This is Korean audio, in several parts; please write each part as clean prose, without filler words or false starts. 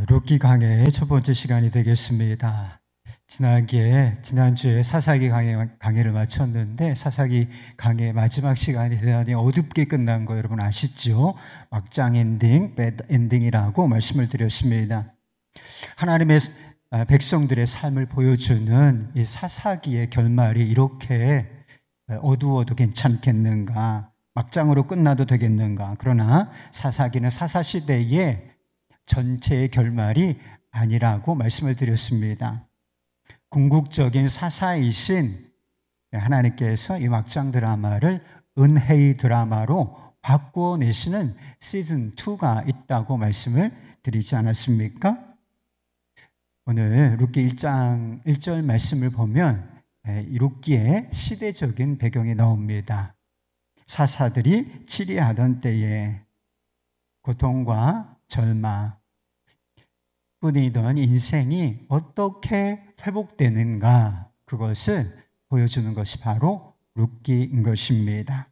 룻기 강해의 첫 번째 시간이 되겠습니다. 지난주에 사사기 강해를 마쳤는데 사사기 강해 마지막 시간이 대단히 어둡게 끝난 거 여러분 아시죠? 막장 엔딩, 배드 엔딩이라고 말씀을 드렸습니다. 하나님의 백성들의 삶을 보여주는 이 사사기의 결말이 이렇게 어두워도 괜찮겠는가? 막장으로 끝나도 되겠는가? 그러나 사사기는 사사시대의 전체의 결말이 아니라고 말씀을 드렸습니다. 궁극적인 사사이신 하나님께서 이 막장 드라마를 은혜의 드라마로 바꿔내시는 시즌2가 있다고 말씀을 드리지 않았습니까? 오늘 룻기 1장 1절 말씀을 보면 이 룻기의 시대적인 배경이 나옵니다. 사사들이 치리하던 때에 고통과 절망, 뿐이던 인생이 어떻게 회복되는가, 그것을 보여주는 것이 바로 룻기인 것입니다.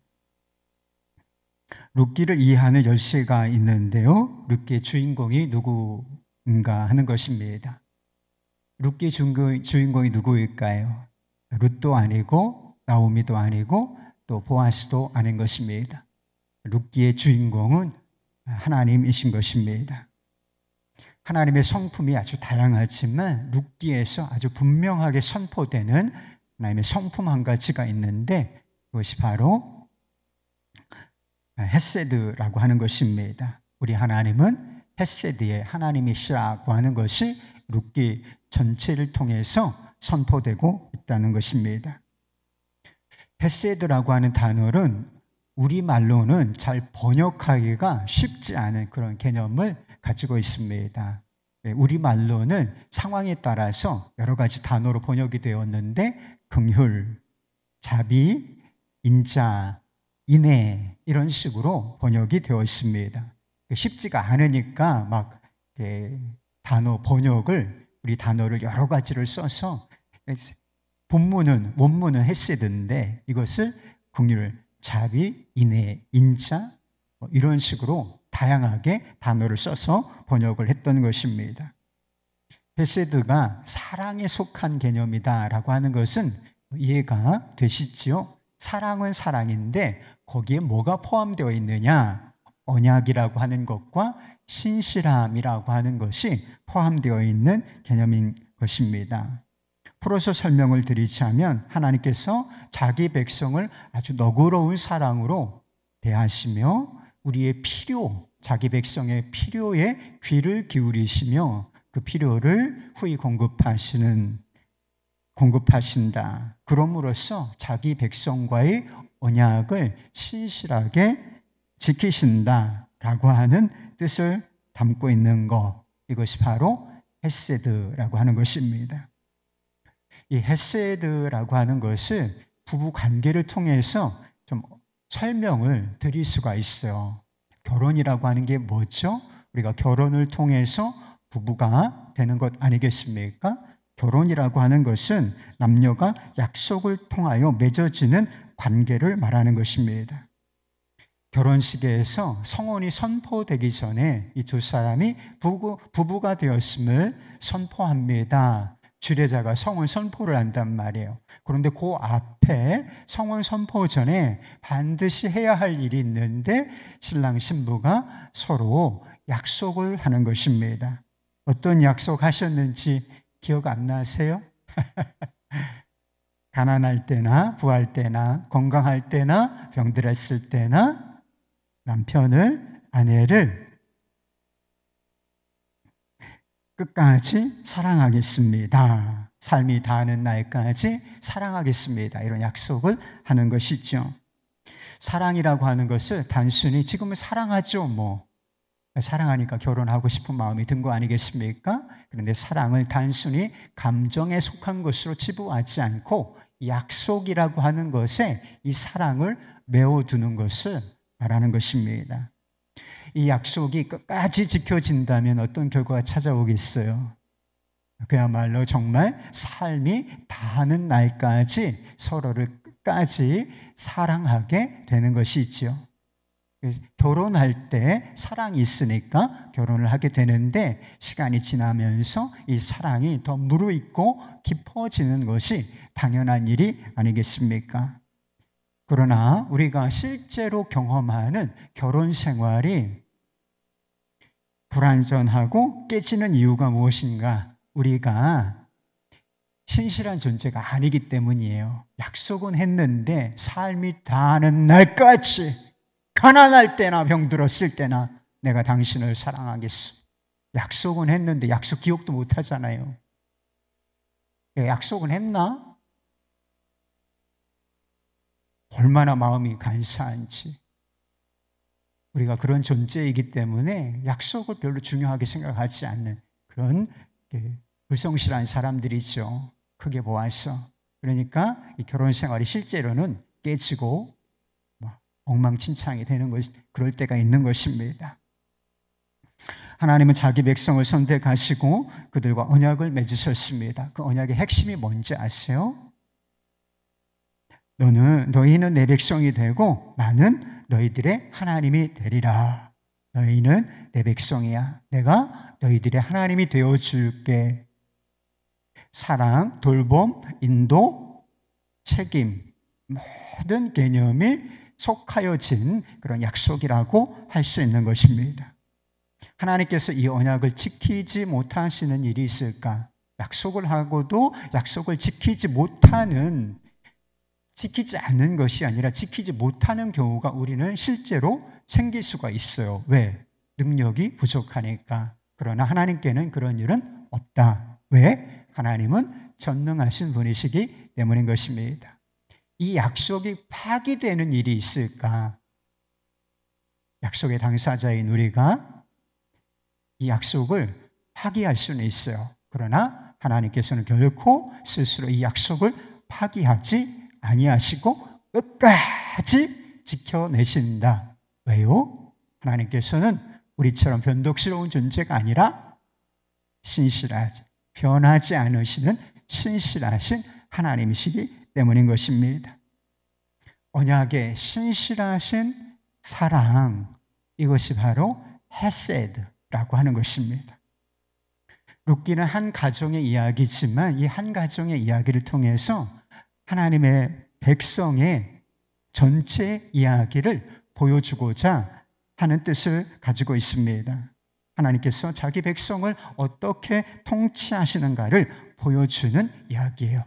룻기를 이해하는 열쇠가 있는데요, 룻기의 주인공이 누구인가 하는 것입니다. 룻기의 주인공이 누구일까요? 룻도 아니고 나오미도 아니고 또 보아스도 아닌 것입니다. 룻기의 주인공은 하나님이신 것입니다. 하나님의 성품이 아주 다양하지만 룻기에서 아주 분명하게 선포되는 하나님의 성품 한 가지가 있는데 그것이 바로 헤세드라고 하는 것입니다. 우리 하나님은 헤세드의 하나님이시라고 하는 것이 룻기 전체를 통해서 선포되고 있다는 것입니다. 헤세드라고 하는 단어는 우리말로는 잘 번역하기가 쉽지 않은 그런 개념을 가지고 있습니다. 우리말로는 상황에 따라서 여러 가지 단어로 번역이 되었는데 긍휼, 자비, 인자, 인애 이런 식으로 번역이 되어 있습니다. 쉽지가 않으니까 막 단어 번역을 우리 단어를 여러 가지를 써서 원문은 헤세드인데 이것을 긍휼, 자비, 인애, 인자 이런 식으로 다양하게 단어를 써서 번역을 했던 것입니다. 헤세드가 사랑에 속한 개념이다라고 하는 것은 이해가 되시지요? 사랑은 사랑인데 거기에 뭐가 포함되어 있느냐? 언약이라고 하는 것과 신실함이라고 하는 것이 포함되어 있는 개념인 것입니다. 풀어서 설명을 드리자면 하나님께서 자기 백성을 아주 너그러운 사랑으로 대하시며 우리의 필요, 자기 백성의 필요에 귀를 기울이시며 그 필요를 후히 공급하신다. 그럼으로써 자기 백성과의 언약을 신실하게 지키신다라고 하는 뜻을 담고 있는 것, 이것이 바로 헤세드라고 하는 것입니다. 이 헤세드라고 하는 것을 부부 관계를 통해서 좀 설명을 드릴 수가 있어요. 결혼이라고 하는 게 뭐죠? 우리가 결혼을 통해서 부부가 되는 것 아니겠습니까? 결혼이라고 하는 것은 남녀가 약속을 통하여 맺어지는 관계를 말하는 것입니다. 결혼식에서 성혼이 선포되기 전에 이 두 사람이 부부가 되었음을 선포합니다. 주례자가 성혼 선포를 한단 말이에요. 그런데 그 앞에 성혼 선포 전에 반드시 해야 할 일이 있는데 신랑 신부가 서로 약속을 하는 것입니다. 어떤 약속 하셨는지 기억 안 나세요? 가난할 때나 부할 때나 건강할 때나 병들었을 때나 남편을, 아내를 끝까지 사랑하겠습니다. 삶이 다하는 날까지 사랑하겠습니다. 이런 약속을 하는 것이죠. 사랑이라고 하는 것을 단순히 지금은 사랑하죠. 사랑하니까 결혼하고 싶은 마음이 든 거 아니겠습니까? 그런데 사랑을 단순히 감정에 속한 것으로 치부하지 않고 약속이라고 하는 것에 이 사랑을 메워두는 것을 말하는 것입니다. 이 약속이 끝까지 지켜진다면 어떤 결과가 찾아오겠어요? 그야말로 정말 삶이 다하는 날까지 서로를 끝까지 사랑하게 되는 것이지요. 결혼할 때 사랑이 있으니까 결혼을 하게 되는데 시간이 지나면서 이 사랑이 더 무르익고 깊어지는 것이 당연한 일이 아니겠습니까? 그러나 우리가 실제로 경험하는 결혼 생활이 불완전하고 깨지는 이유가 무엇인가? 우리가 신실한 존재가 아니기 때문이에요. 약속은 했는데 삶이 다하는 날까지 가난할 때나 병들었을 때나 내가 당신을 사랑하겠어. 약속은 했는데 약속 기억도 못 하잖아요. 약속은 했나? 얼마나 마음이 간사한지. 우리가 그런 존재이기 때문에 약속을 별로 중요하게 생각하지 않는 그런 불성실한 사람들이죠. 크게 보아서. 그러니까 이 결혼 생활이 실제로는 깨지고 엉망진창이 되는 것, 그럴 때가 있는 것입니다. 하나님은 자기 백성을 선택하시고 그들과 언약을 맺으셨습니다. 그 언약의 핵심이 뭔지 아세요? 너희는 내 백성이 되고 나는 너희들의 하나님이 되리라. 너희는 내 백성이야. 내가 너희들의 하나님이 되어줄게. 사랑, 돌봄, 인도, 책임, 모든 개념이 속하여진 그런 약속이라고 할 수 있는 것입니다. 하나님께서 이 언약을 지키지 못하시는 일이 있을까? 약속을 하고도 약속을 지키지 않는 것이 아니라 지키지 못하는 경우가 우리는 실제로 생길 수가 있어요. 왜? 능력이 부족하니까. 그러나 하나님께는 그런 일은 없다. 왜? 하나님은 전능하신 분이시기 때문인 것입니다. 이 약속이 파기되는 일이 있을까? 약속의 당사자인 우리가 이 약속을 파기할 수는 있어요. 그러나 하나님께서는 결코 스스로 이 약속을 파기하지 아니하시고 끝까지 지켜내신다. 왜요? 하나님께서는 우리처럼 변덕스러운 존재가 아니라 변하지 않으시는 신실하신 하나님이시기 때문인 것입니다. 언약의 신실하신 사랑, 이것이 바로 헤세드라고 하는 것입니다. 룻기는 한 가정의 이야기지만 이 한 가정의 이야기를 통해서 하나님의 백성의 전체 이야기를 보여주고자 하는 뜻을 가지고 있습니다. 하나님께서 자기 백성을 어떻게 통치하시는가를 보여주는 이야기예요.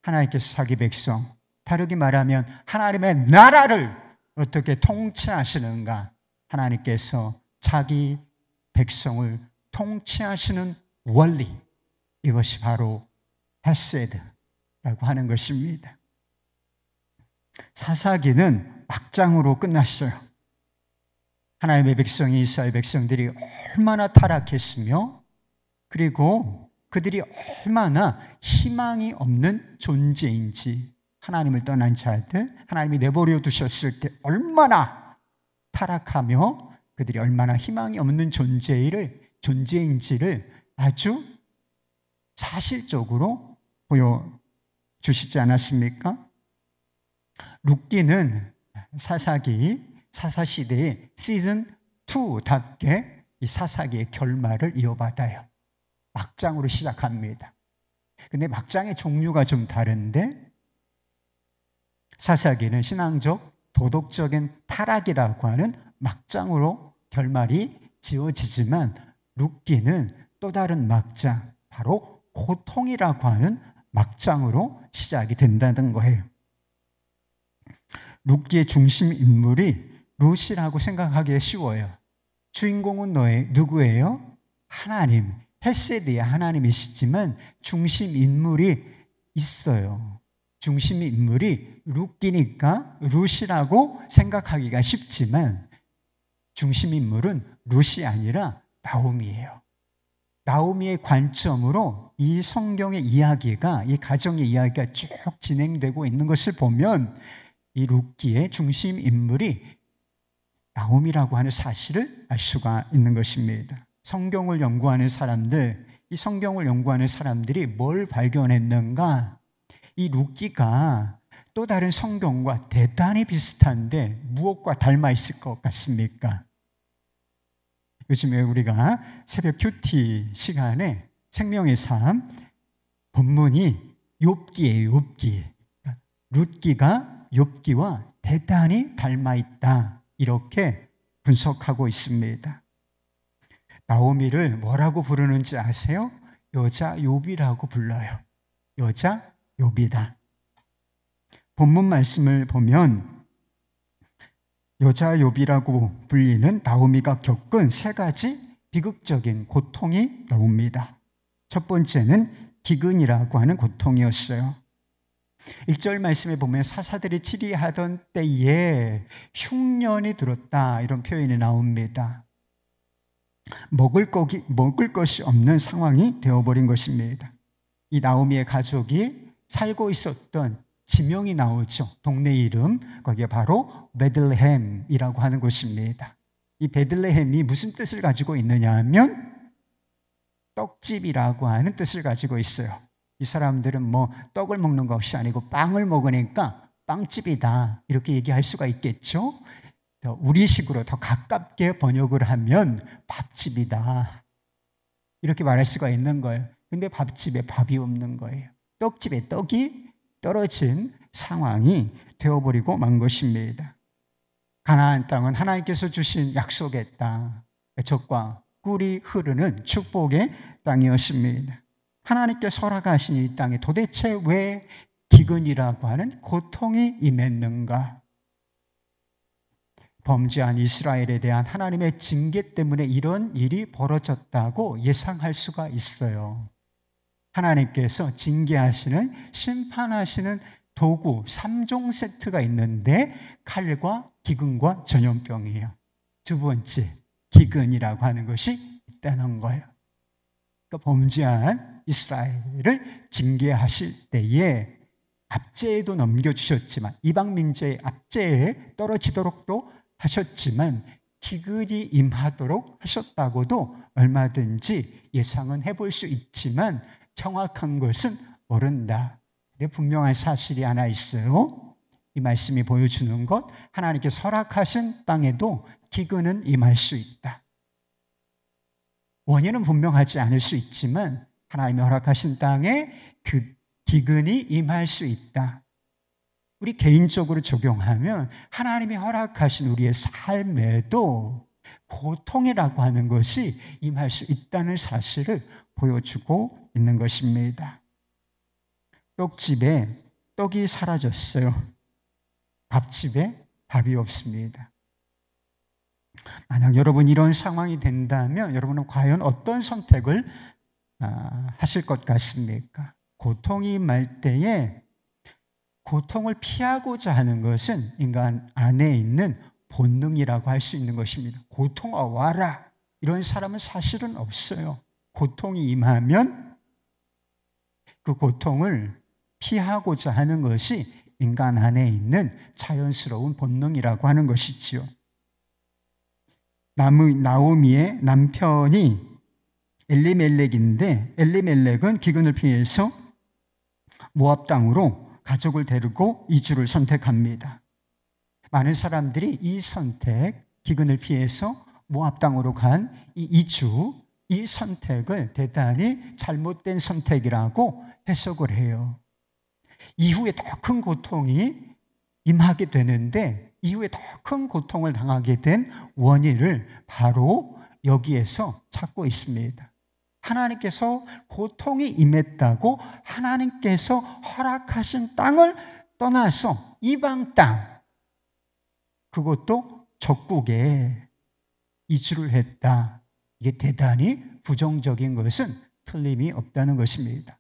하나님께서 자기 백성, 다르게 말하면 하나님의 나라를 어떻게 통치하시는가, 하나님께서 자기 백성을 통치하시는 원리, 이것이 바로 헤세드라고 하는 것입니다. 사사기는 막장으로 끝났어요. 하나님의 백성이, 이스라엘 백성들이 얼마나 타락했으며 그리고 그들이 얼마나 희망이 없는 존재인지, 하나님을 떠난 자들, 하나님이 내버려 두셨을 때 얼마나 타락하며 그들이 얼마나 희망이 없는 존재인지를 아주 사실적으로 보여주시지 않았습니까? 룻기는 사사시대의 시즌2답게 이 사사기의 결말을 이어받아요. 막장으로 시작합니다. 근데 막장의 종류가 좀 다른데, 사사기는 신앙적, 도덕적인 타락이라고 하는 막장으로 결말이 지어지지만 룻기는 또 다른 막장, 바로 고통이라고 하는 막장으로 시작이 된다는 거예요. 룻기의 중심 인물이 룻이라고 생각하기 쉬워요. 주인공은 누구예요? 하나님, 헤세드의 하나님이시지만 중심 인물이 있어요. 중심 인물이 룻기니까 룻이라고 생각하기가 쉽지만 중심 인물은 룻이 아니라 나오미예요. 나오미의 관점으로 이 성경의 이야기가, 이 가정의 이야기가 쭉 진행되고 있는 것을 보면 이 룻기의 중심 인물이 나오미라고 하는 사실을 알 수가 있는 것입니다. 성경을 연구하는 사람들, 이 성경을 연구하는 사람들이 뭘 발견했는가? 이 룻기가 또 다른 성경과 대단히 비슷한데 무엇과 닮아 있을 것 같습니까? 요즘에 우리가 새벽 큐티 시간에 생명의 삶 본문이 욥기예요. 욥기. 룻기가 욥기와 대단히 닮아 있다, 이렇게 분석하고 있습니다. 나오미를 뭐라고 부르는지 아세요? 여자 욥이라고 불러요. 여자 욥이다. 본문 말씀을 보면 여자 욥이라고 불리는 나오미가 겪은 세 가지 비극적인 고통이 나옵니다. 첫 번째는 기근이라고 하는 고통이었어요. 1절 말씀에 보면 사사들이 치리하던 때에 흉년이 들었다, 이런 표현이 나옵니다. 먹을 것이 없는 상황이 되어버린 것입니다. 이 나오미의 가족이 살고 있었던 지명이 나오죠. 동네 이름, 거기에 바로 베들레헴이라고 하는 곳입니다. 이 베들레헴이 무슨 뜻을 가지고 있느냐 하면 떡집이라고 하는 뜻을 가지고 있어요. 이 사람들은 뭐 떡을 먹는 것이 아니고 빵을 먹으니까 빵집이다, 이렇게 얘기할 수가 있겠죠. 우리식으로 더 가깝게 번역을 하면 밥집이다, 이렇게 말할 수가 있는 거예요. 근데 밥집에 밥이 없는 거예요. 떡집에 떡이 떨어진 상황이 되어버리고 만 것입니다. 가나안 땅은 하나님께서 주신 약속의 땅, 젖과 꿀이 흐르는 축복의 땅이었습니다. 하나님께서 허락하신 이 땅에 도대체 왜 기근이라고 하는 고통이 임했는가? 범죄한 이스라엘에 대한 하나님의 징계 때문에 이런 일이 벌어졌다고 예상할 수가 있어요. 하나님께서 징계하시는, 심판하시는 도구 3종 세트가 있는데 칼과 기근과 전염병이에요. 두 번째, 기근이라고 하는 것이 있다는 거예요. 그러니까 범죄한 이스라엘을 징계하실 때에 압제에도 넘겨주셨지만, 이방 민족의 압제에 떨어지도록도 하셨지만 기근이 임하도록 하셨다고도 얼마든지 예상은 해볼 수 있지만 정확한 것은 모른다. 근데 분명한 사실이 하나 있어요. 이 말씀이 보여주는 것, 하나님께서 허락하신 땅에도 기근은 임할 수 있다. 원인은 분명하지 않을 수 있지만 하나님이 허락하신 땅에 그 기근이 임할 수 있다. 우리 개인적으로 적용하면 하나님이 허락하신 우리의 삶에도 고통이라고 하는 것이 임할 수 있다는 사실을 보여주고 있는 것입니다. 떡집에 떡이 사라졌어요. 밥집에 밥이 없습니다. 만약 여러분 이런 상황이 된다면 여러분은 과연 어떤 선택을 하실 것 같습니까? 고통이 임할 때에 고통을 피하고자 하는 것은 인간 안에 있는 본능이라고 할 수 있는 것입니다. 고통아 와라, 이런 사람은 사실은 없어요. 고통이 임하면 그 고통을 피하고자 하는 것이 인간 안에 있는 자연스러운 본능이라고 하는 것이지요. 나오미의 남편이 엘리멜렉인데, 엘리멜렉은 기근을 피해서 모압 땅으로 가족을 데리고 이주를 선택합니다. 많은 사람들이 이 선택, 기근을 피해서 모압 땅으로 간 이 이주, 이 선택을 대단히 잘못된 선택이라고 해석을 해요. 이후에 더 큰 고통이 임하게 되는데, 이후에 더 큰 고통을 당하게 된 원인을 바로 여기에서 찾고 있습니다. 하나님께서 고통이 임했다고 하나님께서 허락하신 땅을 떠나서 이방 땅, 그것도 적국에 이주를 했다. 이게 대단히 부정적인 것은 틀림이 없다는 것입니다.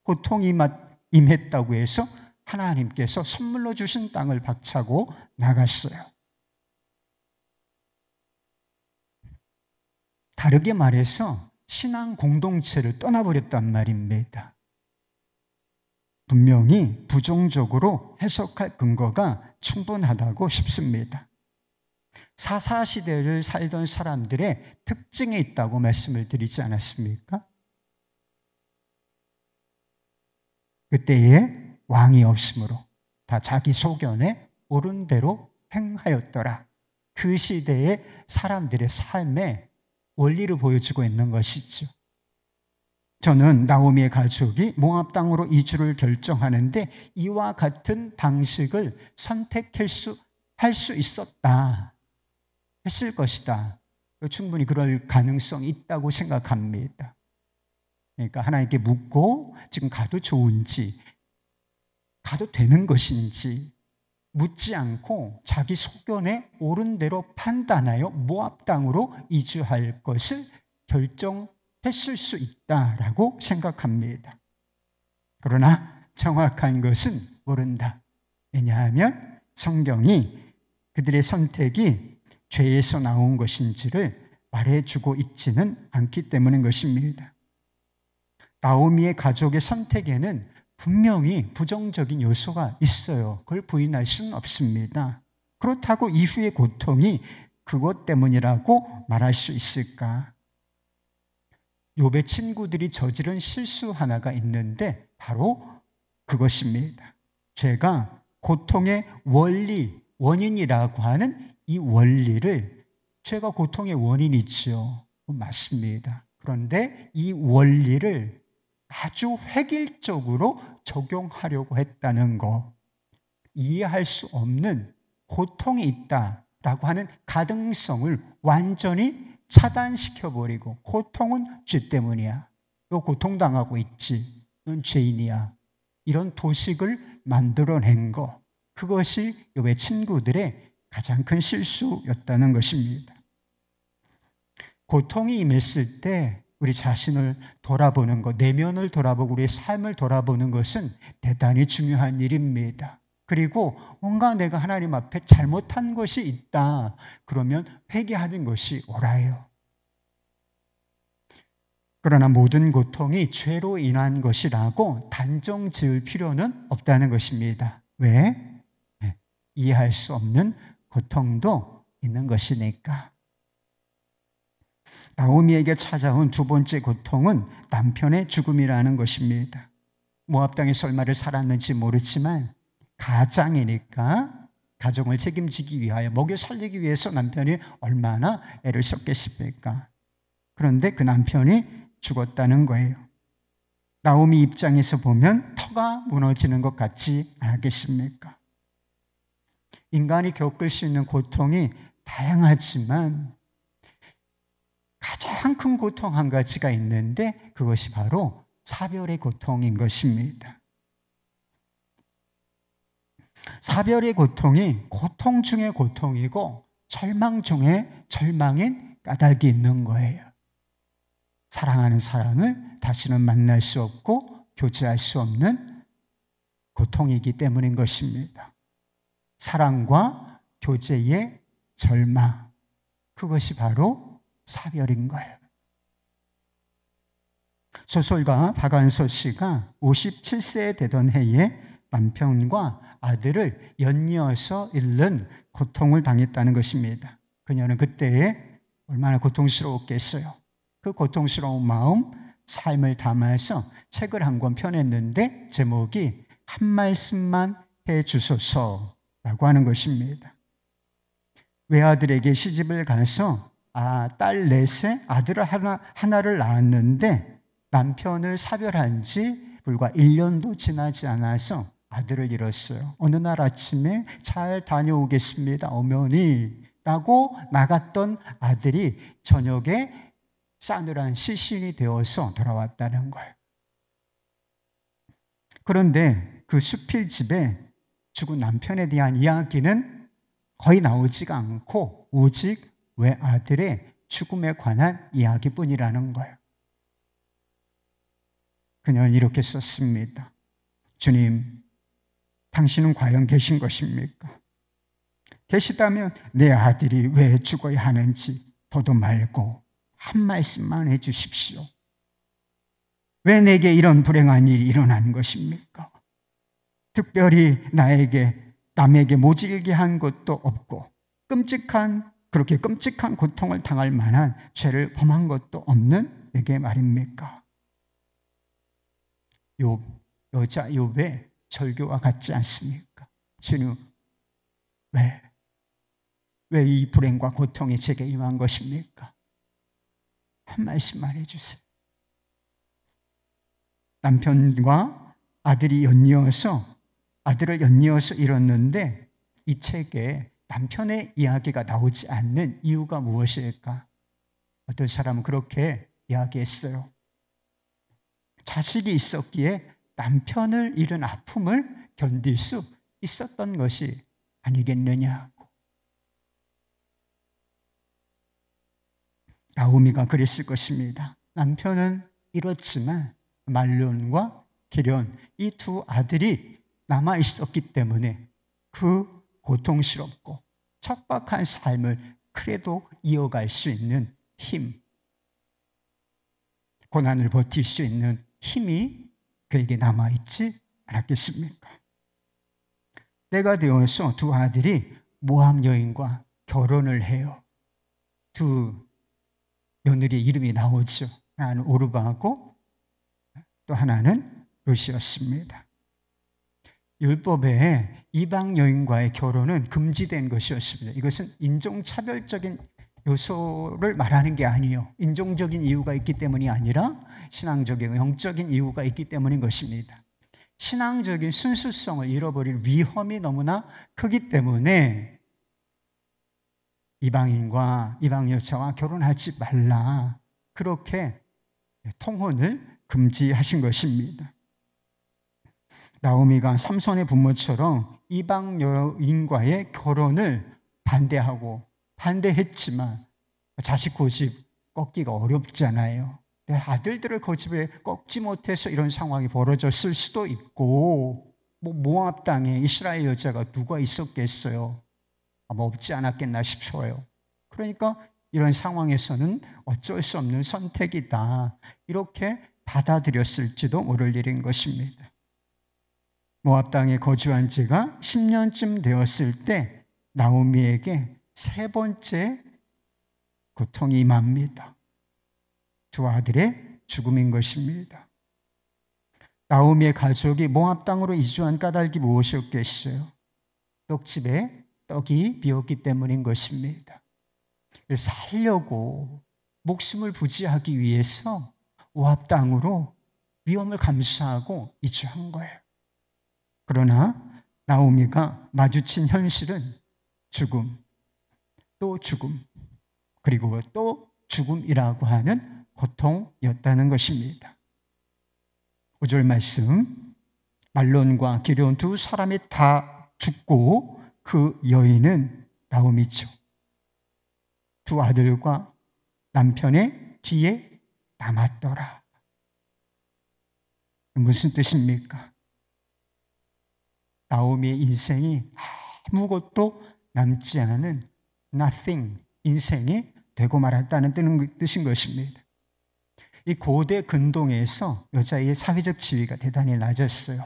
고통이 임했다고 해서 하나님께서 선물로 주신 땅을 박차고 나갔어요. 다르게 말해서 신앙 공동체를 떠나버렸단 말입니다. 분명히 부정적으로 해석할 근거가 충분하다고 싶습니다. 사사시대를 살던 사람들의 특징이 있다고 말씀을 드리지 않았습니까? 그때에 왕이 없으므로, 다 자기 소견에 옳은 대로 행하였더라. 그 시대의 사람들의 삶의 원리를 보여주고 있는 것이죠. 저는 나오미의 가족이 모압 땅으로 이주를 결정하는데 이와 같은 방식을 선택할 수 있었다. 했을 것이다. 충분히 그럴 가능성이 있다고 생각합니다. 그러니까 하나님께 묻고 지금 가도 좋은지, 가도 되는 것인지 묻지 않고 자기 소견에 옳은 대로 판단하여 모압 땅으로 이주할 것을 결정했을 수 있다라고 생각합니다. 그러나 정확한 것은 모른다. 왜냐하면 성경이 그들의 선택이 죄에서 나온 것인지를 말해주고 있지는 않기 때문인 것입니다. 나오미의 가족의 선택에는 분명히 부정적인 요소가 있어요. 그걸 부인할 수는 없습니다. 그렇다고 이후의 고통이 그것 때문이라고 말할 수 있을까? 욥의 친구들이 저지른 실수 하나가 있는데 바로 그것입니다. 죄가 고통의 원인이라고 하는 이 원리를, 죄가 고통의 원인이지요. 맞습니다. 그런데 이 원리를 아주 획일적으로 적용하려고 했다는 거, 이해할 수 없는 고통이 있다라고 하는 가능성을 완전히 차단시켜버리고, 고통은 죄 때문이야, 너 고통당하고 있지, 넌 죄인이야, 이런 도식을 만들어낸 거, 그것이 욥의 친구들의 가장 큰 실수였다는 것입니다. 고통이 임했을 때 우리 자신을 돌아보는 것, 내면을 돌아보고 우리의 삶을 돌아보는 것은 대단히 중요한 일입니다. 그리고 뭔가 내가 하나님 앞에 잘못한 것이 있다, 그러면 회개하는 것이 옳아요. 그러나 모든 고통이 죄로 인한 것이라고 단정 지을 필요는 없다는 것입니다. 왜? 이해할 수 없는 고통도 있는 것이니까. 나오미에게 찾아온 두 번째 고통은 남편의 죽음이라는 것입니다. 모압 땅에서 얼마를 살았는지 모르지만 가장이니까 가정을 책임지기 위하여, 먹여 살리기 위해서 남편이 얼마나 애를 썼겠습니까? 그런데 그 남편이 죽었다는 거예요. 나오미 입장에서 보면 터가 무너지는 것 같지 않겠습니까? 인간이 겪을 수 있는 고통이 다양하지만 가장 큰 고통 한 가지가 있는데 그것이 바로 사별의 고통인 것입니다. 사별의 고통이 고통 중에 고통이고 절망 중에 절망인 까닭이 있는 거예요. 사랑하는 사람을 다시는 만날 수 없고 교제할 수 없는 고통이기 때문인 것입니다. 사랑과 교제의 절망, 그것이 바로 사별인 거예요. 소설가 박완서 씨가 57세 되던 해에 남편과 아들을 연이어서 잃는 고통을 당했다는 것입니다. 그녀는 그때에 얼마나 고통스러웠겠어요. 그 고통스러운 마음, 삶을 담아서 책을 한 권 펴냈는데 제목이 한 말씀만 해주소서라고 하는 것입니다. 외아들에게 시집을 가서 딸 넷에 아들 하나를 낳았는데 남편을 사별한 지 불과 1년도 지나지 않아서 아들을 잃었어요. 어느 날 아침에 잘 다녀오겠습니다, 어머니 라고 나갔던 아들이 저녁에 싸늘한 시신이 되어서 돌아왔다는 거예요. 그런데 그 수필집에 죽은 남편에 대한 이야기는 거의 나오지가 않고 오직 외아들의 죽음에 관한 이야기뿐이라는 거예요. 그녀는 이렇게 썼습니다. 주님, 당신은 과연 계신 것입니까? 계시다면 내 아들이 왜 죽어야 하는지 더도 말고 한 말씀만 해주십시오. 왜 내게 이런 불행한 일이 일어난 것입니까? 특별히 남에게 모질게 한 것도 없고 그렇게 끔찍한 고통을 당할 만한 죄를 범한 것도 없는 내게 말입니까? 여자 욥의 절규와 같지 않습니까? 주님, 왜 이 불행과 고통이 제게 임한 것입니까? 한 말씀만 해주세요. 남편과 아들을 연이어서 잃었는데 이 책에 남편의 이야기가 나오지 않는 이유가 무엇일까? 어떤 사람은 그렇게 이야기했어요. 자식이 있었기에 남편을 잃은 아픔을 견딜 수 있었던 것이 아니겠느냐고. 나오미가 그랬을 것입니다. 남편은 잃었지만 말론과 기련 이 두 아들이 남아 있었기 때문에 그 고통스럽고 척박한 삶을 그래도 이어갈 수 있는 힘, 고난을 버틸 수 있는 힘이 그에게 남아있지 않았겠습니까? 때가 되어서 두 아들이 모압 여인과 결혼을 해요. 두 며느리의 이름이 나오죠. 하나는 오르바하고 또 하나는 룻이었습니다. 율법에 이방 여인과의 결혼은 금지된 것이었습니다. 이것은 인종차별적인 요소를 말하는 게 아니에요. 인종적인 이유가 있기 때문이 아니라 신앙적인 영적인 이유가 있기 때문인 것입니다. 신앙적인 순수성을 잃어버릴 위험이 너무나 크기 때문에 이방인과 이방 여자와 결혼하지 말라, 그렇게 통혼을 금지하신 것입니다. 나오미가 삼손의 부모처럼 이방 여인과의 결혼을 반대했지만 자식 고집 꺾기가 어렵잖아요. 아들들을 고집에 꺾지 못해서 이런 상황이 벌어졌을 수도 있고, 모압 땅에 이스라엘 여자가 누가 있었겠어요? 아마 없지 않았겠나 싶어요. 그러니까 이런 상황에서는 어쩔 수 없는 선택이다, 이렇게 받아들였을지도 모를 일인 것입니다. 모압 땅에 거주한 지가 10년쯤 되었을 때 나오미에게 세 번째 고통이 임합니다. 두 아들의 죽음인 것입니다. 나오미의 가족이 모압 땅으로 이주한 까닭이 무엇이었겠어요? 떡집에 떡이 비었기 때문인 것입니다. 살려고 목숨을 부지하기 위해서 모압 땅으로 위험을 감수하고 이주한 거예요. 그러나 나오미가 마주친 현실은 죽음, 또 죽음, 그리고 또 죽음이라고 하는 고통이었다는 것입니다. 9절 말씀, 말론과 기럧 두 사람이 다 죽고 그 여인은 나오미죠. 두 아들과 남편의 뒤에 남았더라. 무슨 뜻입니까? 나오미의 인생이 아무것도 남지 않은 nothing 인생이 되고 말았다는 뜻인 것입니다. 이 고대 근동에서 여자의 사회적 지위가 대단히 낮았어요.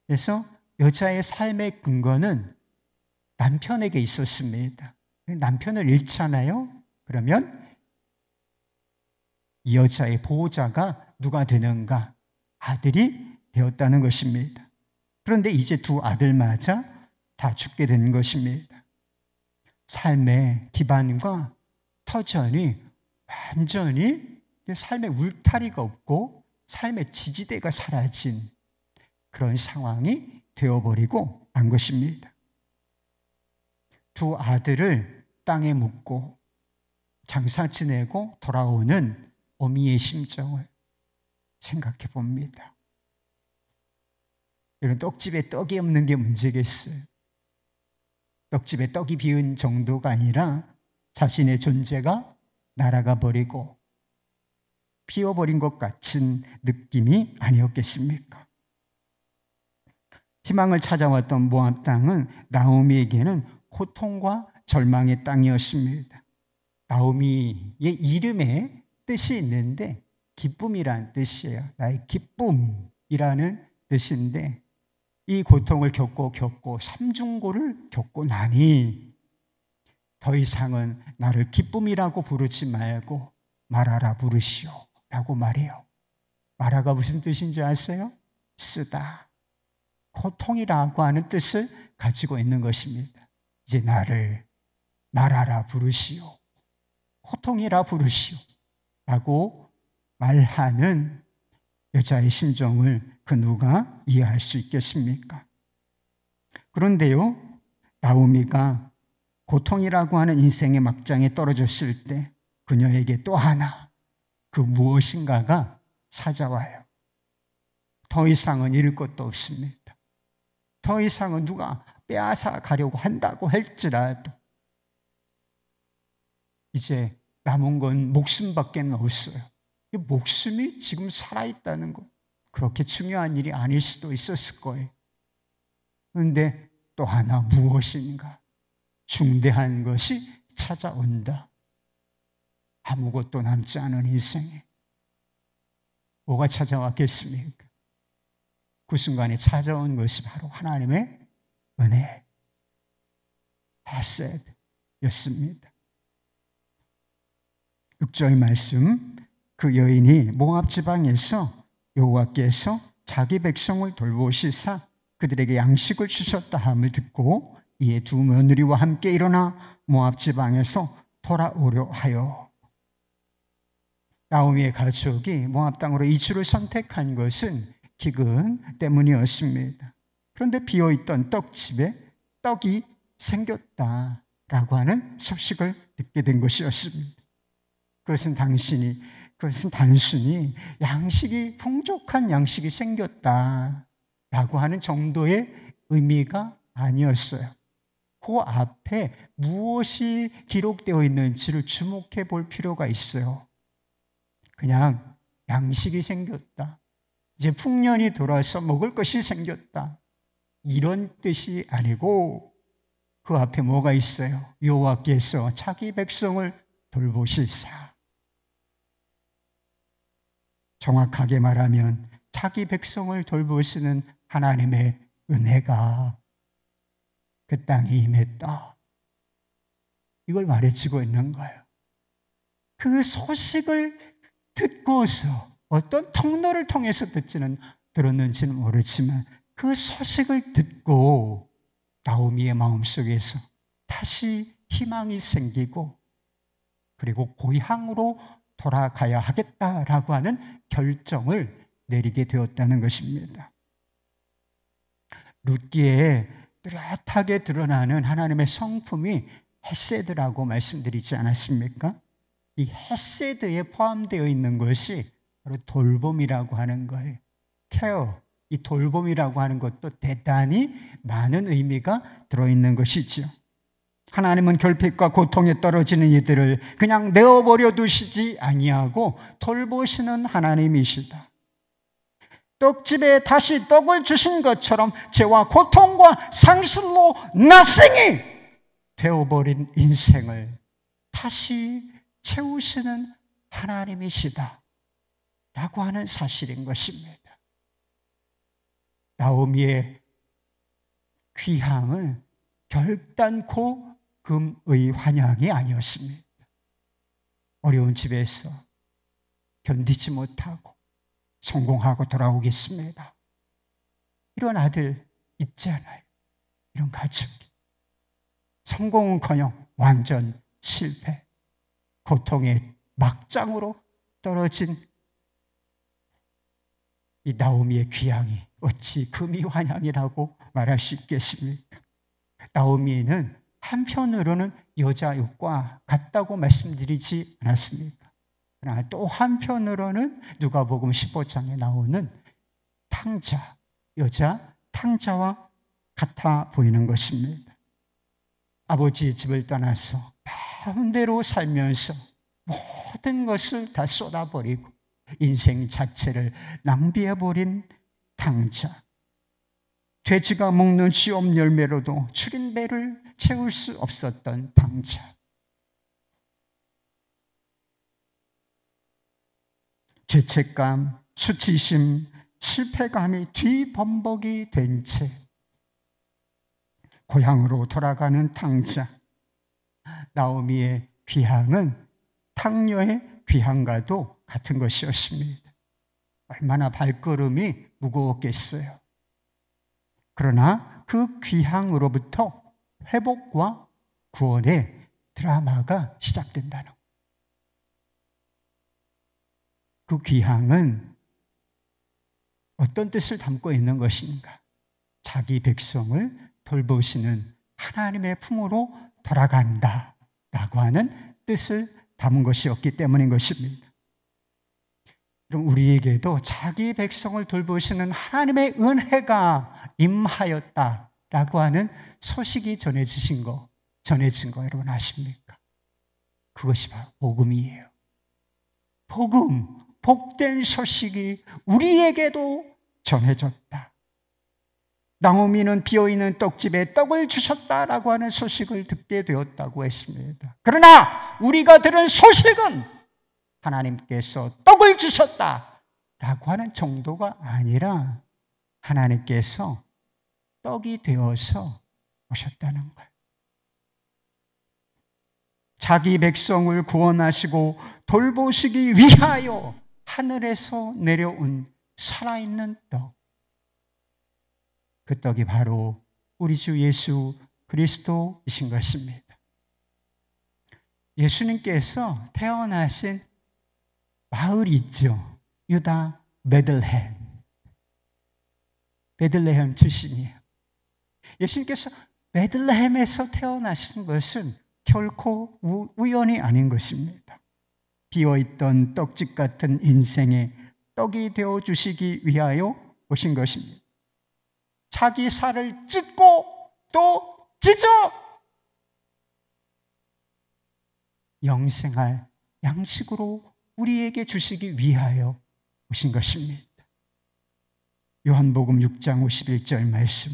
그래서 여자의 삶의 근거는 남편에게 있었습니다. 남편을 잃잖아요. 그러면 이 여자의 보호자가 누가 되는가? 아들이 되었다는 것입니다. 그런데 이제 두 아들마저 다 죽게 된 것입니다. 삶의 기반과 터전이 완전히 삶의 울타리가 없고 삶의 지지대가 사라진 그런 상황이 되어버리고 만 것입니다. 두 아들을 땅에 묻고 장사 지내고 돌아오는 어미의 심정을 생각해 봅니다. 이런 떡집에 떡이 없는 게 문제겠어요. 떡집에 떡이 비은 정도가 아니라 자신의 존재가 날아가 버리고 피어버린 것 같은 느낌이 아니었겠습니까? 희망을 찾아왔던 모압 땅은 나오미에게는 고통과 절망의 땅이었습니다. 나오미의 이름에 뜻이 있는데 기쁨이라는 뜻이에요. 나의 기쁨이라는 뜻인데 이 고통을 겪고 삼중고를 겪고 나니 더 이상은 나를 기쁨이라고 부르지 말고 마라라 부르시오 라고 말해요. 마라가 무슨 뜻인지 아세요? 쓰다, 고통이라고 하는 뜻을 가지고 있는 것입니다. 이제 나를 나라라 부르시오, 고통이라 부르시오 라고 말하는 여자의 심정을 그 누가 이해할 수 있겠습니까? 그런데요, 나오미가 고통이라고 하는 인생의 막장에 떨어졌을 때 그녀에게 또 하나 그 무엇인가가 찾아와요. 더 이상은 잃을 것도 없습니다. 더 이상은 누가 빼앗아 가려고 한다고 할지라도 이제 남은 건 목숨밖에 없어요. 목숨이 지금 살아있다는 것, 그렇게 중요한 일이 아닐 수도 있었을 거예요. 그런데 또 하나 무엇인가 중대한 것이 찾아온다. 아무것도 남지 않은 인생에 뭐가 찾아왔겠습니까? 그 순간에 찾아온 것이 바로 하나님의 은혜, 헤세드였습니다. 6절 말씀, 그 여인이 모압 지방에서 여호와께서 자기 백성을 돌보시사 그들에게 양식을 주셨다 함을 듣고 이에 두 며느리와 함께 일어나 모압 지방에서 돌아오려 하여. 나오미의 가족이 모압 땅으로 이주를 선택한 것은 기근 때문이었습니다. 그런데 비어있던 떡집에 떡이 생겼다라고 하는 소식을 듣게 된 것이었습니다. 그것은 단순히 양식이 풍족한 양식이 생겼다라고 하는 정도의 의미가 아니었어요. 그 앞에 무엇이 기록되어 있는지를 주목해 볼 필요가 있어요. 그냥 양식이 생겼다, 이제 풍년이 돌아서 먹을 것이 생겼다, 이런 뜻이 아니고 그 앞에 뭐가 있어요? 여호와께서 자기 백성을 돌보시사. 정확하게 말하면 자기 백성을 돌보시는 하나님의 은혜가 그 땅에 임했다, 이걸 말해주고 있는 거예요. 그 소식을 듣고서 어떤 통로를 통해서 들었는지는 모르지만 그 소식을 듣고 나오미의 마음속에서 다시 희망이 생기고 그리고 고향으로 돌아가야 하겠다라고 하는 결정을 내리게 되었다는 것입니다. 룻기에 뚜렷하게 드러나는 하나님의 성품이 헤세드라고 말씀드리지 않았습니까? 이 헤세드에 포함되어 있는 것이 바로 돌봄이라고 하는 거예요. 케어, 이 돌봄이라고 하는 것도 대단히 많은 의미가 들어있는 것이죠. 하나님은 결핍과 고통에 떨어지는 이들을 그냥 내어버려 두시지 아니하고 돌보시는 하나님이시다. 떡집에 다시 떡을 주신 것처럼 죄와 고통과 상실로 나생이 되어버린 인생을 다시 채우시는 하나님이시다 라고 하는 사실인 것입니다. 나오미의 귀향은 결단코 금의 환영이 아니었습니다. 어려운 집에서 견디지 못하고 성공하고 돌아오겠습니다, 이런 아들 있잖아요. 이런 가족이 성공은커녕 완전 실패, 고통의 막장으로 떨어진 이 나오미의 귀향이 어찌 금이 환향이라고 말할 수 있겠습니까? 나오미는 한편으로는 여자육과 같다고 말씀드리지 않았습니까? 그러나 또 한편으로는 누가복음 15장에 나오는 탕자, 여자 탕자와 같아 보이는 것입니다. 아버지의 집을 떠나서 마음대로 살면서 모든 것을 다 쏟아버리고 인생 자체를 낭비해버린 탕자, 돼지가 먹는 쥐엄 열매로도 추린 배를 채울 수 없었던 탕자, 죄책감, 수치심, 실패감이 뒤범벅이 된 채 고향으로 돌아가는 탕자. 나오미의 귀향은 탕녀의 귀향과도 같은 것이었습니다. 얼마나 발걸음이 무거웠겠어요. 그러나 그 귀향으로부터 회복과 구원의 드라마가 시작된다는 거예요. 그 귀향은 어떤 뜻을 담고 있는 것인가? 자기 백성을 돌보시는 하나님의 품으로 돌아간다 라고 하는 뜻을 담은 것이었기 때문인 것입니다. 그럼 우리에게도 자기 백성을 돌보시는 하나님의 은혜가 임하였다라고 하는 소식이 전해진 거 여러분 아십니까? 그것이 바로 복음이에요. 복음, 복된 소식이 우리에게도 전해졌다. 나오미는 비어있는 떡집에 떡을 주셨다라고 하는 소식을 듣게 되었다고 했습니다. 그러나 우리가 들은 소식은 하나님께서 떡을 주셨다라고 하는 정도가 아니라 하나님께서 떡이 되어서 오셨다는 거예요. 자기 백성을 구원하시고 돌보시기 위하여 하늘에서 내려온 살아있는 떡. 그 떡이 바로 우리 주 예수 그리스도이신 것입니다. 예수님께서 태어나신 마을이 있죠. 유다 베들레헴. 베들레헴 출신이에요. 예수님께서 베들레헴에서 태어나신 것은 결코 우연이 아닌 것입니다. 비어있던 떡집 같은 인생에 떡이 되어주시기 위하여 오신 것입니다. 자기 살을 찢고 또 찢어 영생할 양식으로 우리에게 주시기 위하여 오신 것입니다. 요한복음 6장 51절 말씀.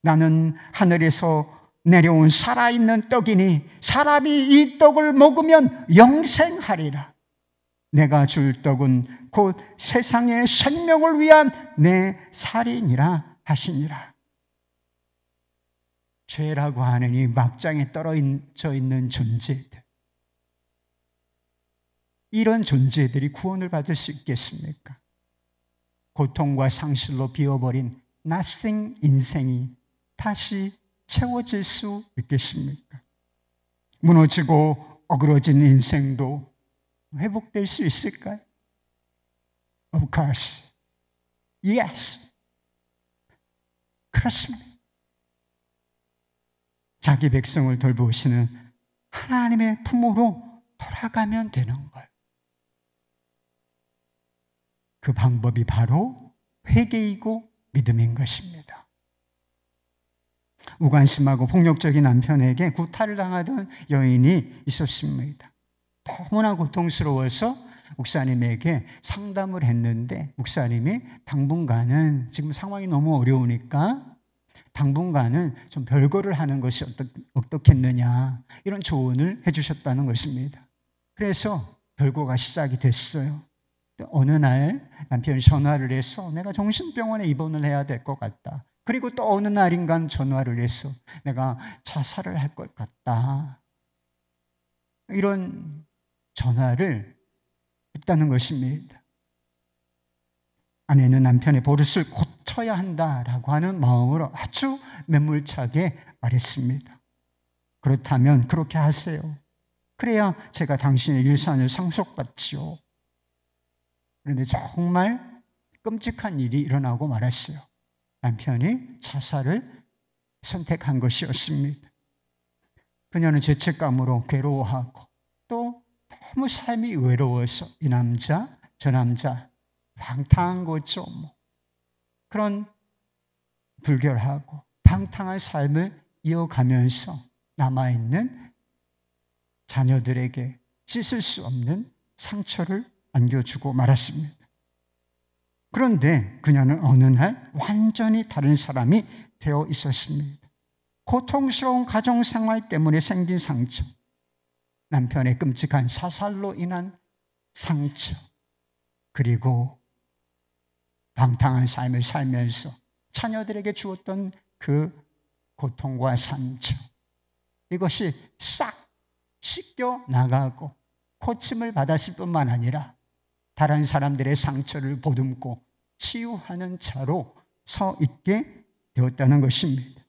나는 하늘에서 내려온 살아있는 떡이니 사람이 이 떡을 먹으면 영생하리라. 내가 줄 떡은 곧 세상의 생명을 위한 내 살이니라 하시니라. 죄라고 하는 이 막장에 떨어져 있는 존재들, 이런 존재들이 구원을 받을 수 있겠습니까? 고통과 상실로 비워버린 nothing 인생이 다시 채워질 수 있겠습니까? 무너지고 어그러진 인생도 회복될 수 있을까요? Of course. Yes. 그렇습니다. 자기 백성을 돌보시는 하나님의 품으로 돌아가면 되는 거예요. 그 방법이 바로 회개이고 믿음인 것입니다. 무관심하고 폭력적인 남편에게 구타를 당하던 여인이 있었습니다. 너무나 고통스러워서 목사님에게 상담을 했는데 목사님이 당분간은 지금 상황이 너무 어려우니까 당분간은 좀 별거를 하는 것이 어떻겠느냐 이런 조언을 해주셨다는 것입니다. 그래서 별거가 시작이 됐어요. 어느 날 남편이 전화를 해서 내가 정신병원에 입원을 해야 될 것 같다. 그리고 또 어느 날인가 전화를 해서 내가 자살을 할 것 같다. 이런 전화를 했다는 것입니다. 아내는 남편의 버릇을 고쳐야 한다라고 하는 마음으로 아주 매몰차게 말했습니다. 그렇다면 그렇게 하세요. 그래야 제가 당신의 유산을 상속받지요. 그런데 정말 끔찍한 일이 일어나고 말았어요. 남편이 자살을 선택한 것이었습니다. 그녀는 죄책감으로 괴로워하고 또 너무 삶이 외로워서 이 남자 저 남자 방탕한 거죠. 그런 불결하고 방탕한 삶을 이어가면서 남아있는 자녀들에게 씻을 수 없는 상처를 안겨주고 말았습니다. 그런데 그녀는 어느 날 완전히 다른 사람이 되어 있었습니다. 고통스러운 가정생활 때문에 생긴 상처, 남편의 끔찍한 사살로 인한 상처, 그리고 방탕한 삶을 살면서 자녀들에게 주었던 그 고통과 상처, 이것이 싹 씻겨 나가고 고침을 받았을 뿐만 아니라 다른 사람들의 상처를 보듬고 치유하는 자로 서 있게 되었다는 것입니다.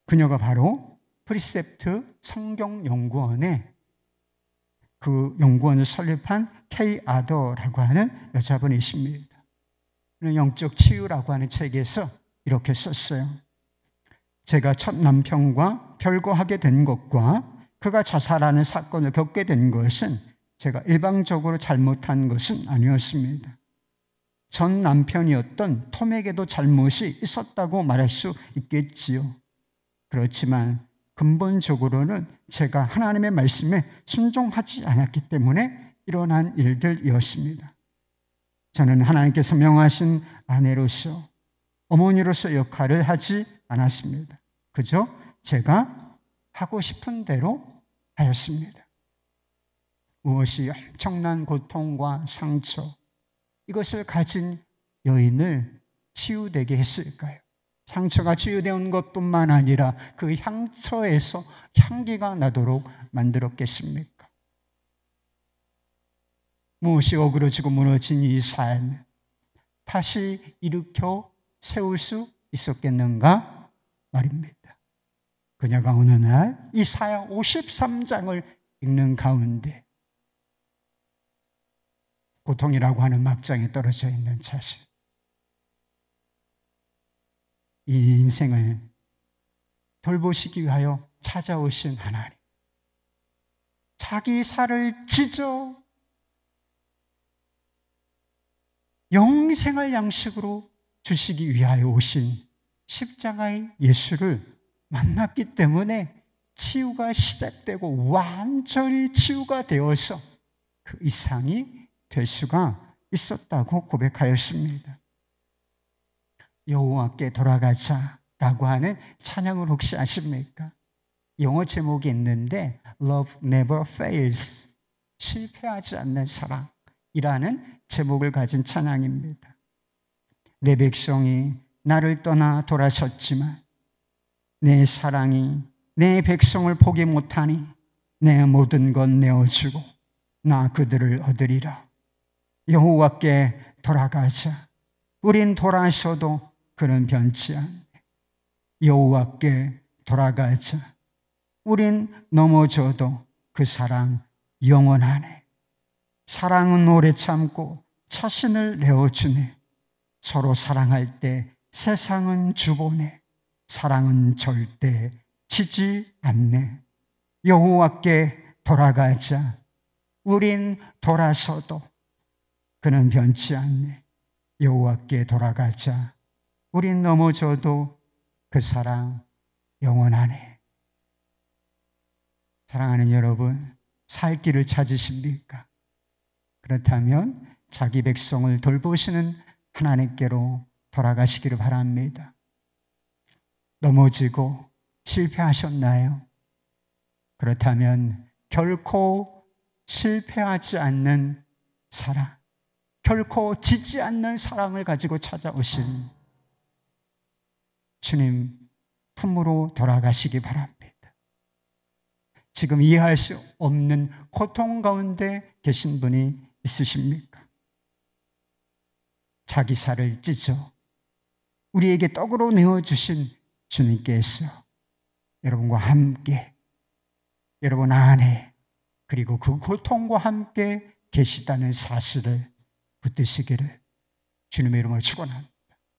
그녀가 바로 프리셉트 성경연구원의 그 연구원을 설립한 K 아더라고 하는 여자분이 있습니다. 영적 치유라고 하는 책에서 이렇게 썼어요. 제가 첫 남편과 별거하게 된 것과 그가 자살하는 사건을 겪게 된 것은 제가 일방적으로 잘못한 것은 아니었습니다. 전 남편이었던 톰에게도 잘못이 있었다고 말할 수 있겠지요. 그렇지만 근본적으로는 제가 하나님의 말씀에 순종하지 않았기 때문에 일어난 일들이었습니다. 저는 하나님께서 명하신 아내로서, 어머니로서 역할을 하지 않았습니다. 그저 제가 하고 싶은 대로 하였습니다. 무엇이 엄청난 고통과 상처, 이것을 가진 여인을 치유되게 했을까요? 상처가 치유되는 것뿐만 아니라 그 향처에서 향기가 나도록 만들었겠습니까? 무엇이 어그러지고 무너진 이 삶, 다시 일으켜 세울 수 있었겠는가 말입니다. 그녀가 어느 날 이사야 53장을 읽는 가운데 고통이라고 하는 막장에 떨어져 있는 자신, 이 인생을 돌보시기 위하여 찾아오신 하나님, 자기 살을 찢어 영생을 양식으로 주시기 위하여 오신 십자가의 예수를 만났기 때문에 치유가 시작되고 완전히 치유가 되어서 그 이상이 될 수가 있었다고 고백하였습니다. 여호와께 돌아가자라고 하는 찬양을 혹시 아십니까? 영어 제목이 있는데 Love Never Fails, 실패하지 않는 사랑이라는 제목을 가진 찬양입니다. 내 백성이 나를 떠나 돌아섰지만 내 사랑이 내 백성을 포기 못하니 내 모든 것 내어주고 나 그들을 얻으리라. 여호와께 돌아가자. 우린 돌아서도 그는 변치 않네. 여호와께 돌아가자. 우린 넘어져도 그 사랑 영원하네. 사랑은 오래 참고 자신을 내어주네. 서로 사랑할 때 세상은 주보네. 사랑은 절대 지지 않네. 여호와께 돌아가자. 우린 돌아서도 그는 변치 않네. 여호와께 돌아가자. 우린 넘어져도 그 사랑 영원하네. 사랑하는 여러분, 살 길을 찾으십니까? 그렇다면 자기 백성을 돌보시는 하나님께로 돌아가시기를 바랍니다. 넘어지고 실패하셨나요? 그렇다면 결코 실패하지 않는 사랑, 결코 지지 않는 사랑을 가지고 찾아오신 주님 품으로 돌아가시기 바랍니다. 지금 이해할 수 없는 고통 가운데 계신 분이 있으십니까? 자기 살을 찢어 우리에게 떡으로 내어주신 주님께서 여러분과 함께, 여러분 안에, 그리고 그 고통과 함께 계시다는 사실을 붙드시기를 주님의 이름으로 축원합니다.